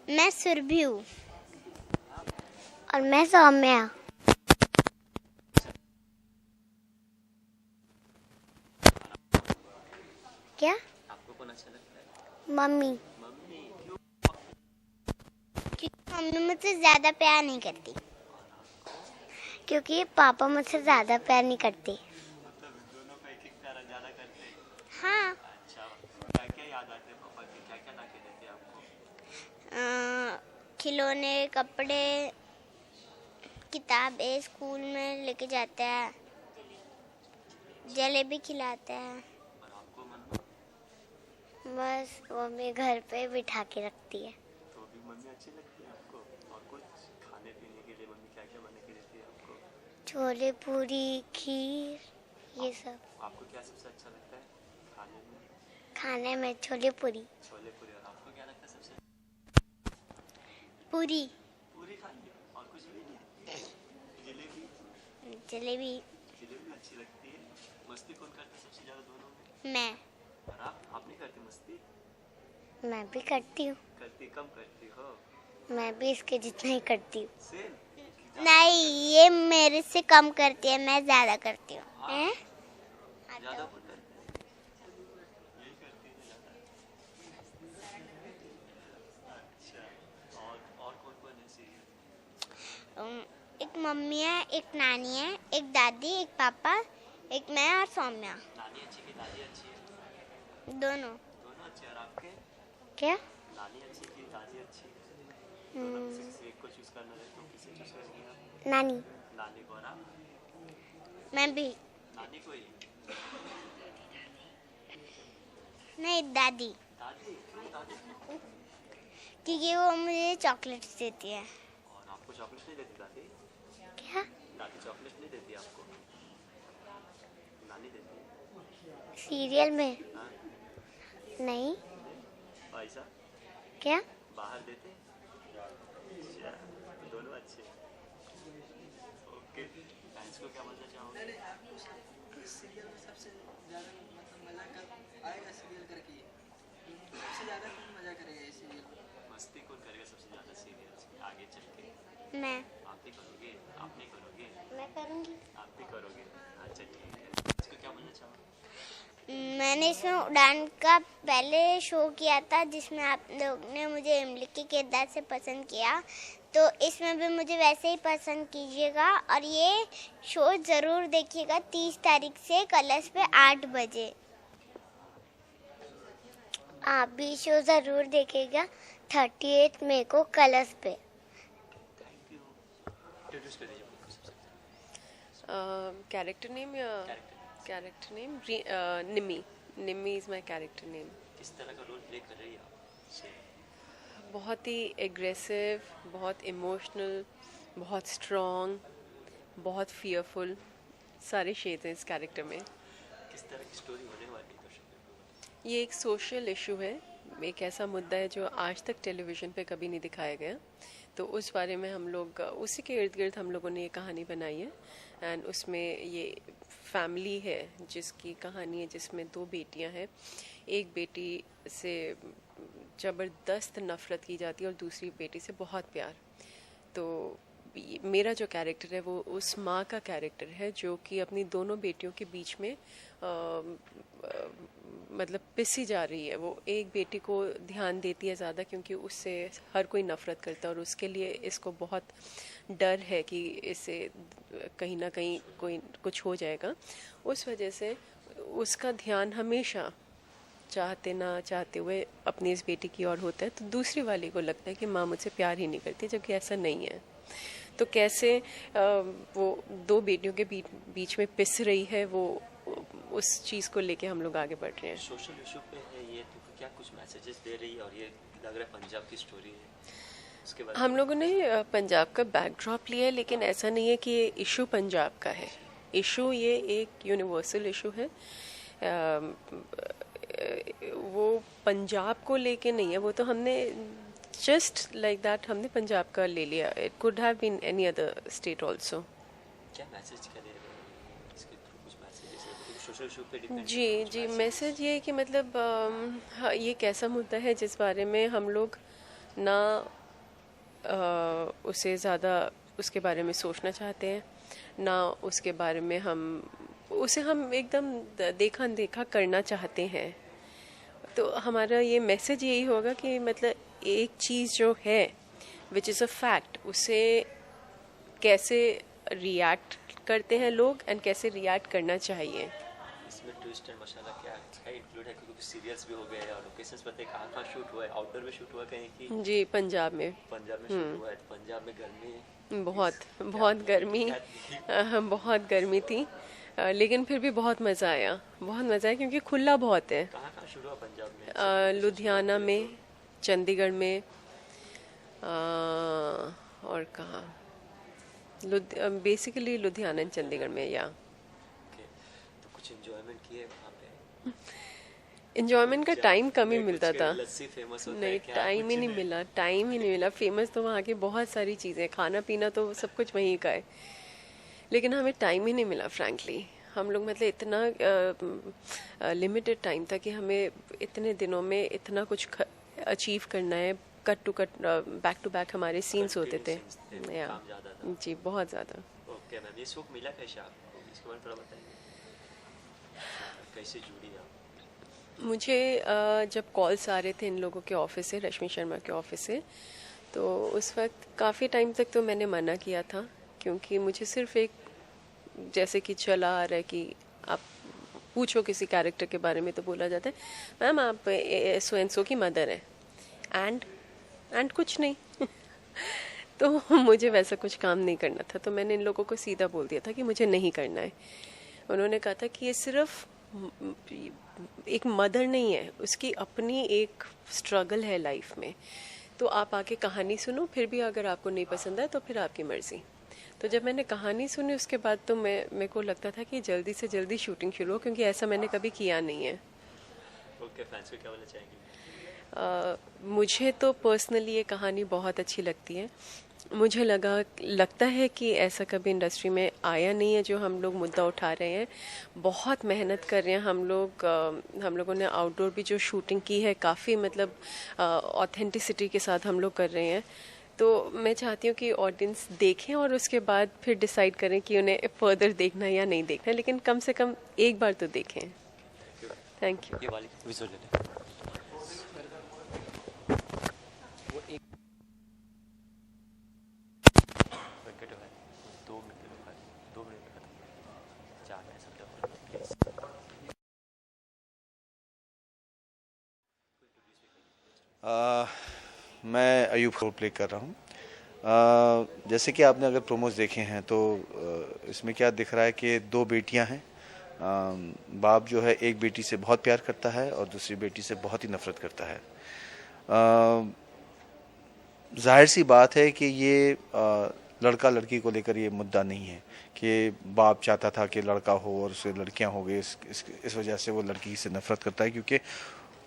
मैं सुरभि हूँ। और मैं सौम्या। क्या? आपको कौन अच्छा लगता है? मम्मी। मम्मी क्यों? क्योंकि मम्मी मुझसे ज्यादा प्यार नहीं करती। क्योंकि पापा मुझसे ज्यादा प्यार नहीं करते। मतलब दोनों को एक प्यार ज्यादा करते हैं। हाँ। अच्छा, क्या क्या याद आते हैं पापा के? क्या क्या ला के देते हैं आपको? खिलौने, कपड़े, किताबें स्कूल में लेके जाते हैं, जलेबी खिलाते हैं। और आपको मम्मी? बस मम्मी घर पे बिठा के रखती है। तो भी मम्मी अच्छी लगती है आपको? और कुछ खाने पीने के लिए मम्मी क्या क्या बना के देती है आपको? छोले पूरी, खीर, ये सब। आपको क्या सबसे अच्छा लगता है खाने में? खाने में छोले पूरी। छोले पूरी। और आपको क्या लगता है सबसे? पूरी। पूरी खानी और कुछ भी नहीं? जलेबी? जलेबी। जलेबी अच्छी लगती है। मस्ती कौन करता है सबसे ज्यादा दोनों में? मैं। और आप नहीं करती मस्ती? मैं भी करती हूँ। करती? कम करती हो? मैं भी इसके जितना ही करती हूँ। सेम? नहीं, ये मेरे से कम करती है, मैं ज्यादा करती हूँ। हाँ, ज्यादा कौन करती है? यही करती है ज्यादा। अच्छा, और कौन कौन है सीरियल? एक मम्मी है, एक नानी है, एक दादी, एक पापा, एक मैं और सौम्या। नानी अच्छी कि दादी अच्छी है? दोनों। दोनों अच्छे। और आपके? क्या? नानी अच्छी कि दादी अच्छी? दोनों में से किसी एक को चूज करना है तो किसे चूज करेंगे आप? नानी। नानी को। और आप? मैं भी। नानी को ही? नहीं, दादी। दादी क्यों? दादी क्यों? क्योंकि वो मुझे चॉकलेट्स देती है। और आपको चॉकलेट नहीं देती दादी? क्या? दादी चॉकलेट नहीं देती आपको? नानी देती है? सीरियल में? हाँ? नहीं। पैसा? क्या? बाहर देते? अच्छा, तो दोनों अच्छे हैं। ओके, फैंस को क्या बोलना चाहोगे? इस सीरियल में सबसे ज़्यादा मतलब मज़ा कब आएगा सीरियल करके? सबसे ज़्यादा कौन मज़ा करेगा इस सीरियल में? मस्ती कौन करेगा सबसे ज्यादा सीरियल्स में आगे चल के? मैं। आप भी करोगे? आप नहीं करोगे? मैं करूँगी। आप भी करोगे? अच्छा ठीक है। इसको क्या बोलना चाहोगे? मैंने इसमें उड़ान का पहले शो किया था, जिसमें आप लोग ने मुझे इमली के किरदार से पसंद किया, तो इसमें भी मुझे वैसे ही पसंद कीजिएगा। और ये शो ज़रूर देखिएगा 30 तारीख से कलर्स पे 8 बजे। आप भी शो ज़रूर देखिएगा 38 मई को कलर्स पे। Thank you. इंट्रोड्यूस कर दीजिए मुझको सबसे कैरेक्टर नेम या character name? Nimi. Nimi is my character name. किस तरह का रोल प्ले कर रही है आप? बहुत ही एग्रेसिव, बहुत इमोशनल, बहुत स्ट्रॉन्ग, बहुत फियरफुल, सारे शेड्स हैं इस कैरेक्टर में। किस तरह की स्टोरी होने वाली है दर्शकों को? ये एक सोशल इशू है, एक ऐसा मुद्दा है जो आज तक टेलीविज़न पे कभी नहीं दिखाया गया, तो उस बारे में हम लोग उसी के इर्द गिर्द हम लोगों ने ये कहानी बनाई है। एंड उसमें ये फैमिली है जिसकी कहानी है, जिसमें 2 बेटियां हैं। एक बेटी से ज़बरदस्त नफ़रत की जाती है और दूसरी बेटी से बहुत प्यार। तो मेरा जो कैरेक्टर है वो उस माँ का कैरेक्टर है जो कि अपनी दोनों बेटियों के बीच में मतलब पिसी जा रही है। वो एक बेटी को ध्यान देती है ज़्यादा क्योंकि उससे हर कोई नफ़रत करता है और उसके लिए इसको बहुत डर है कि इससे कहीं ना कहीं कोई कुछ हो जाएगा। उस वजह से उसका ध्यान हमेशा चाहते ना चाहते हुए अपनी इस बेटी की ओर होता है, तो दूसरी वाली को लगता है कि माँ मुझसे प्यार ही नहीं करती, जबकि ऐसा नहीं है। तो कैसे वो 2 बेटियों के बीच में पिस रही है, वो उस चीज़ को लेके हम लोग आगे बढ़ रहे हैं। सोशल इशू पे है ये, तो क्या कुछ मैसेजेस दे रही है? और ये लग रहा है पंजाब की स्टोरी है, उसके बाद हम लोगों ने पंजाब का बैकड्रॉप लिया है, लेकिन ऐसा नहीं है कि ये इशू पंजाब का है। इशू ये एक यूनिवर्सल इशू है। वो पंजाब को लेके नहीं है, वो तो हमने जस्ट लाइक दैट हमने पंजाब का ले लिया। It could have been any other state also. क्या मैसेज करें इसके थ्रू? कुछ मैसेजेस है तो सोशल इशू पे डिपेंड जी जी, मैसेज ये है कि मतलब हाँ, ये कैसा मुद्दा है जिस बारे में हम लोग ना उसे ज़्यादा उसके बारे में सोचना चाहते हैं, ना उसके बारे में उसे हम एकदम देखा अनदेखा करना चाहते हैं। तो हमारा ये मैसेज यही होगा कि मतलब एक चीज़ जो है विच इज़ अ फैक्ट, उसे कैसे रिएक्ट करते हैं लोग एंड कैसे रिएक्ट करना चाहिए। इसमें ट्विस्ट एंड मसाला क्या इंक्लूड है, क्योंकि सीरियल्स भी हो गए और लोकेशंस पता है कहाँ शूट हुआ है, आउटडोर में शूट हुआ कहीं की? जी, पंजाब में शूट हुआ है। पंजाब में गर्मी बहुत गर्मी, बहुत गर्मी थी, लेकिन फिर भी बहुत मज़ा आया, क्योंकि खुला बहुत है। कहाँ शूट हुआ पंजाब में? लुधियाना में, चंडीगढ़ में, और कहाँ, बेसिकली लुधियाना एंड चंडीगढ़ में। या तो कुछ एंजॉयमेंट किए वहाँ पे? एंजॉयमेंट का टाइम कम ही मिलता था। लस्सी फेमस होता नहीं, है क्या? टाइम ही नहीं मिला। फेमस तो वहाँ की बहुत सारी चीज़ें, खाना पीना तो सब कुछ वहीं का है, लेकिन हमें टाइम ही नहीं मिला फ्रैंकली। हम लोग मतलब इतना लिमिटेड टाइम था कि हमें इतने दिनों में इतना कुछ अचीव करना है। Cut to cut, back to back हमारे सीन्स होते थे। या जी, बहुत ज़्यादा। ओके मैम, ये शौक मिला कैसे आपको? इसके बारे में थोड़ा बताइए, कैसे जुड़ी आप? मुझे जब कॉल्स आ रहे थे इन लोगों के ऑफिस से, रश्मि शर्मा के ऑफिस से, तो उस वक्त काफ़ी टाइम तक तो मैंने मना किया था, क्योंकि मुझे सिर्फ एक, जैसे कि चला आ रहा है कि आप पूछो किसी कैरेक्टर के बारे में तो बोला जाता है मैम आप सो एंड सो की मदर हैं, एंड कुछ नहीं। तो मुझे वैसा कुछ काम नहीं करना था, तो मैंने इन लोगों को सीधा बोल दिया था कि मुझे नहीं करना है। उन्होंने कहा था कि ये सिर्फ एक मदर नहीं है, उसकी अपनी एक स्ट्रगल है लाइफ में, तो आप आके कहानी सुनो, फिर भी अगर आपको नहीं पसंद आए तो फिर आपकी मर्जी। तो जब मैंने कहानी सुनी उसके बाद तो मेरे को लगता था कि जल्दी से जल्दी शूटिंग शुरू हो, क्योंकि ऐसा मैंने कभी किया नहीं है। ओके, फैंस को क्या बोलना चाहेंगे? मुझे तो पर्सनली ये कहानी बहुत अच्छी लगती है। मुझे लगता है कि ऐसा कभी इंडस्ट्री में आया नहीं है जो हम लोग मुद्दा उठा रहे हैं। बहुत मेहनत कर रहे हैं हम लोगों ने आउटडोर भी जो शूटिंग की है, काफ़ी मतलब ऑथेंटिसिटी के साथ हम लोग कर रहे हैं। तो मैं चाहती हूँ कि ऑडियंस देखें और उसके बाद फिर डिसाइड करें कि उन्हें फर्दर देखना है या नहीं देखना, लेकिन कम से कम एक बार तो देखें। Thank you. ये वाली विजुअल ले लें। मैं अयूब रोल प्ले कर रहा हूँ। जैसे कि आपने अगर प्रोमोज देखे हैं तो इसमें क्या दिख रहा है कि दो बेटियां हैं। बाप जो है एक बेटी से बहुत प्यार करता है और दूसरी बेटी से बहुत ही नफरत करता है। जाहिर सी बात है कि ये लड़का लड़की को लेकर ये मुद्दा नहीं है कि बाप चाहता था कि लड़का हो और उसे लड़कियां हो गई, इस वजह से वो लड़की से नफरत करता है, क्योंकि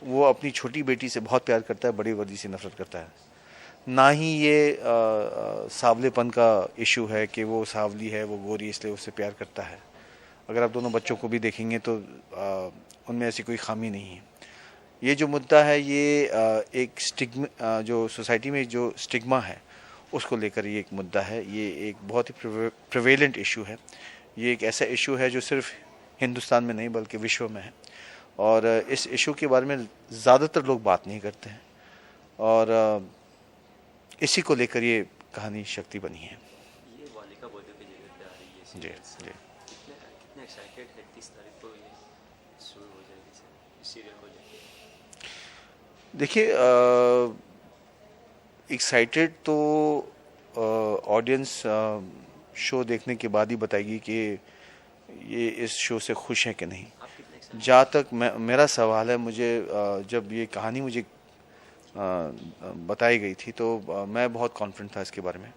वो अपनी छोटी बेटी से बहुत प्यार करता है, बड़ी वर्दी से नफरत करता है। ना ही ये सावलेपन का इशू है कि वो सावली है, वो गोरी इसलिए उससे प्यार करता है। अगर आप दोनों बच्चों को भी देखेंगे तो उनमें ऐसी कोई खामी नहीं है। ये जो मुद्दा है ये एक स्टिग्मा, जो सोसाइटी में जो स्टिग्मा है उसको लेकर ये एक मुद्दा है। ये एक बहुत ही प्रिवेलेंट इशू है। ये एक ऐसा इशू है जो सिर्फ हिंदुस्तान में नहीं बल्कि विश्व में है, और इस इशू के बारे में ज़्यादातर लोग बात नहीं करते हैं, और इसी को लेकर ये कहानी शक्ति बनी है। ये वालिका बोधे की जगह पे आ रही है। जी जी। कितने एक्साइटेड है 30 तारीख को ये शुरू हो जाएगी सीरियल को लेकर? देखिए, एक्साइटेड तो ऑडियंस शो देखने के बाद ही बताएगी कि ये इस शो से खुश है कि नहीं। जहाँ तक मेरा सवाल है, मुझे जब ये कहानी मुझे बताई गई थी तो मैं बहुत कॉन्फिडेंट था इसके बारे में।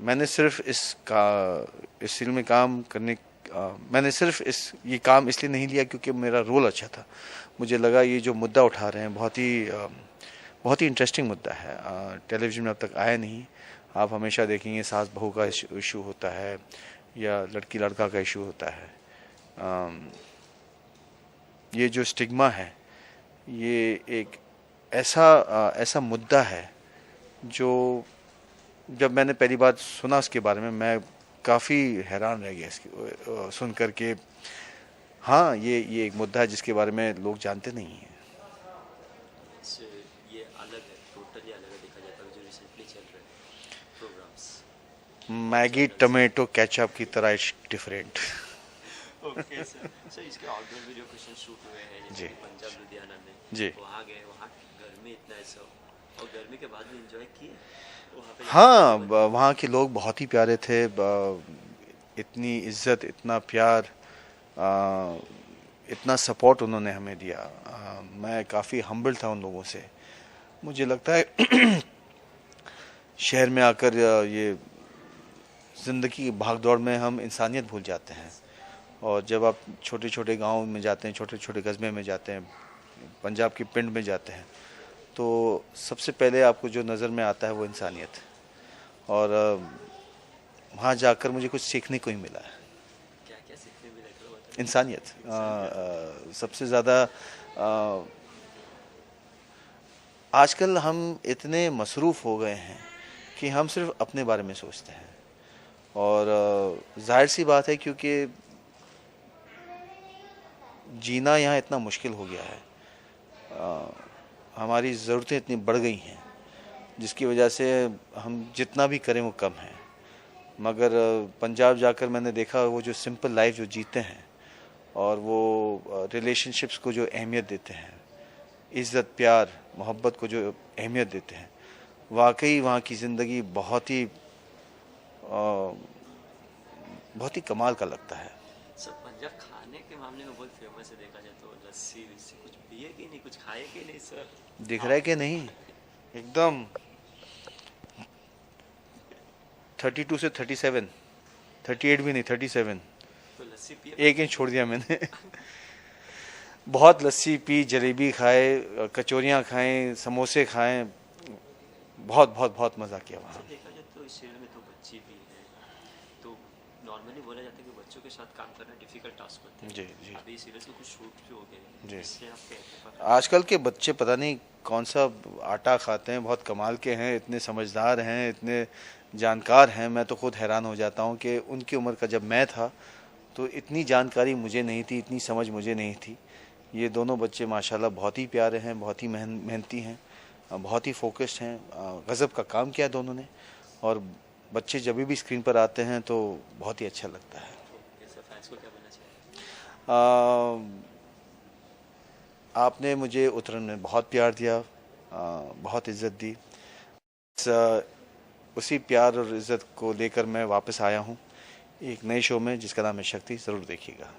मैंने सिर्फ इस सीरियल में काम करने मैंने सिर्फ ये काम इसलिए नहीं लिया क्योंकि मेरा रोल अच्छा था। मुझे लगा ये जो मुद्दा उठा रहे हैं बहुत ही इंटरेस्टिंग मुद्दा है, टेलीविज़न में अब तक आया नहीं। आप हमेशा देखेंगे सास बहू का इशू होता है या लड़की लड़का का इशू होता है। ये जो स्टिग्मा है ये एक ऐसा मुद्दा है जो जब मैंने पहली बार सुना उसके बारे में, मैं काफ़ी हैरान रह गया इसकी सुन करके। हाँ, ये एक मुद्दा है जिसके बारे में लोग जानते नहीं हैं। इससे ये अलग है, टोटली अलग है देखा जाता है जो रिसेंटली चल रहे हैं प्रोग्राम्स। मैगी टमाटो केचप की तरह it's different. Okay sir. Sir इसके आउटडोर वीडियो क्वेश्चन शूट हुए हैं जी। जैसे कि पंजाब लुधियाना में, जी। वहाँ गए, वहाँ गर्मी इतना है सब, और गर्मी के बाद भी एंजॉय किए वहाँ पे। हाँ, वहाँ के लोग बहुत ही प्यारे थे। इतनी इज्जत, इतना प्यार, इतना सपोर्ट उन्होंने हमें दिया। मैं काफ़ी हम्बल था उन लोगों से। मुझे लगता है शहर में आकर ये ज़िंदगी की भागदौड़ में हम इंसानियत भूल जाते हैं, और जब आप छोटे छोटे गांव में जाते हैं, छोटे छोटे कस्बे में जाते हैं, पंजाब की पिंड में जाते हैं, तो सबसे पहले आपको जो नज़र में आता है वो इंसानियत। और वहाँ जाकर मुझे कुछ सीखने को ही मिला है। क्या क्या सीखने मिला थोड़ा बताइए। इंसानियत सबसे ज़्यादा। आजकल हम इतने मसरूफ़ हो गए हैं कि हम सिर्फ अपने बारे में सोचते हैं, और जाहिर सी बात है क्योंकि जीना यहाँ इतना मुश्किल हो गया है, हमारी ज़रूरतें इतनी बढ़ गई हैं जिसकी वजह से हम जितना भी करें वो कम है। मगर पंजाब जाकर मैंने देखा वो जो सिंपल लाइफ जो जीते हैं, और वो रिलेशनशिप्स को जो अहमियत देते हैं, इज़्ज़त प्यार मोहब्बत को जो अहमियत देते हैं, वाकई वहाँ की ज़िंदगी बहुत ही कमाल का लगता है। सर पंजाब खाने के मामले में बहुत फेमस है देखा जाए तो, लस्सी विस्सी कुछ पिए कि नहीं, कुछ खाए कि नहीं सर? दिख रहा है कि नहीं? एकदम 32 से 37, 38 भी नहीं, 37। तो लस्सी पिए? एक इंच छोड़ दिया मैंने। बहुत लस्सी पी, जलेबी खाए, कचौरियाँ खाएं, समोसे खाएं, बहुत बहुत बहुत मज़ा किया वहाँ। देखा जाए तो इस सीरियल में तो बच्ची भी है, तो नॉर्मली बोला जाता है कि बच्चों के साथ काम करना डिफिकल्ट टास्क होता है। जी जी अभी सीरियल में कुछ शूट भी हो गए जी। इससे आप कहते हैं आजकल के बच्चे पता नहीं कौन सा आटा खाते हैं, बहुत कमाल के हैं, इतने समझदार हैं, इतने जानकार हैं। मैं तो खुद हैरान हो जाता हूँ कि उनकी उम्र का जब मैं था तो इतनी जानकारी मुझे नहीं थी, इतनी समझ मुझे नहीं थी। ये दोनों बच्चे माशाल्लाह बहुत ही प्यारे हैं, बहुत ही मेहनती हैं, बहुत ही फोकस्ड हैं। गज़ब का काम किया दोनों ने, और बच्चे जब भी स्क्रीन पर आते हैं तो बहुत ही अच्छा लगता है। फैंस को क्या बोलना चाहिए? आपने मुझे उतरन में बहुत प्यार दिया, बहुत इज़्ज़त दी। उसी प्यार और इज़्ज़त को लेकर मैं वापस आया हूँ एक नए शो में जिसका नाम है शक्ति। ज़रूर देखिएगा।